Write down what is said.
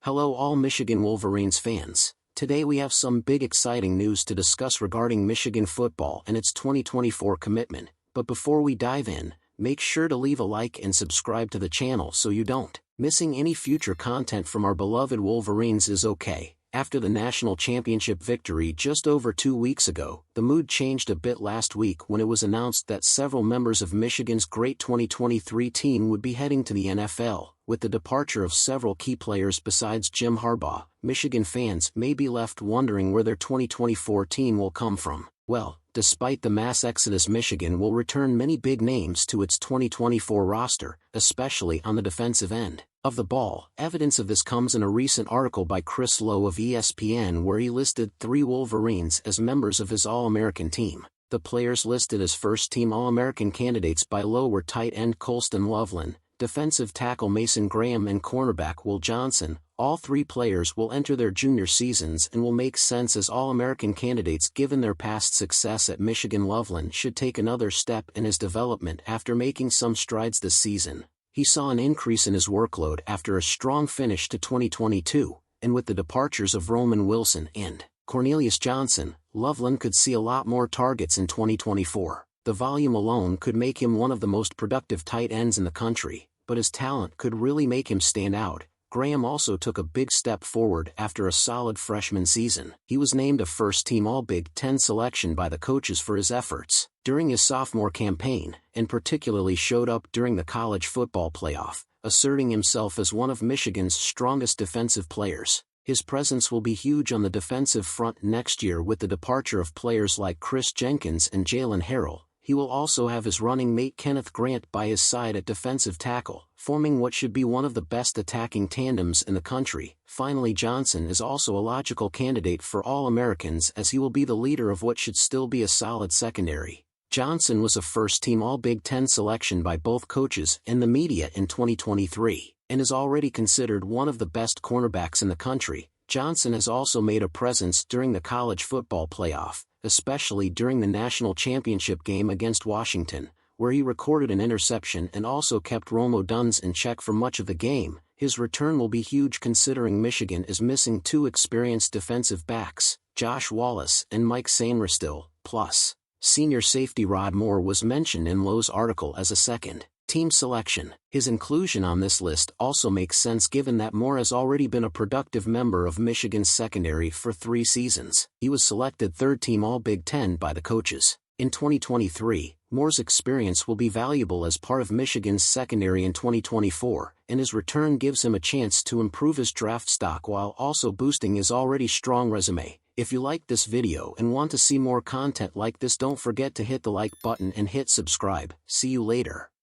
Hello all Michigan Wolverines fans. Today we have some big exciting news to discuss regarding Michigan football and its 2024 commitment, but before we dive in, make sure to leave a like and subscribe to the channel so you don't missing any future content from our beloved Wolverines is okay. After the national championship victory just over 2 weeks ago, the mood changed a bit last week when it was announced that several members of Michigan's great 2023 team would be heading to the NFL. With the departure of several key players besides Jim Harbaugh, Michigan fans may be left wondering where their 2024 team will come from. Well, despite the mass exodus, Michigan will return many big names to its 2024 roster, especially on the defensive end of the ball. Evidence of this comes in a recent article by Chris Lowe of ESPN where he listed 3 Wolverines as members of his All-American team. The players listed as first-team All-American candidates by Lowe were tight end Colston Loveland, defensive tackle Mason Graham and cornerback Will Johnson. All 3 players will enter their junior seasons and will make sense as All-American candidates given their past success at Michigan. Loveland should take another step in his development after making some strides this season. He saw an increase in his workload after a strong finish to 2022, and with the departures of Roman Wilson and Cornelius Johnson, Loveland could see a lot more targets in 2024. The volume alone could make him one of the most productive tight ends in the country, but his talent could really make him stand out. Graham also took a big step forward after a solid freshman season. He was named a first-team All-Big Ten selection by the coaches for his efforts during his sophomore campaign, and particularly showed up during the college football playoff, asserting himself as one of Michigan's strongest defensive players. His presence will be huge on the defensive front next year with the departure of players like Chris Jenkins and Jalen Harrell. He will also have his running mate Kenneth Grant by his side at defensive tackle, forming what should be one of the best attacking tandems in the country. Finally, Johnson is also a logical candidate for All-Americans as he will be the leader of what should still be a solid secondary. Johnson was a first-team All-Big Ten selection by both coaches and the media in 2023, and is already considered one of the best cornerbacks in the country. Johnson has also made a presence during the college football playoff, especially during the national championship game against Washington, where he recorded an interception and also kept Rome Odunze in check for much of the game. His return will be huge considering Michigan is missing 2 experienced defensive backs, Josh Wallace and Mike Sainristil, plus senior safety Rod Moore was mentioned in Lowe's article as a second-team selection. His inclusion on this list also makes sense given that Moore has already been a productive member of Michigan's secondary for 3 seasons. He was selected third-team All-Big Ten by the coaches. In 2023, Moore's experience will be valuable as part of Michigan's secondary in 2024, and his return gives him a chance to improve his draft stock while also boosting his already strong resume. If you liked this video and want to see more content like this, don't forget to hit the like button and hit subscribe. See you later.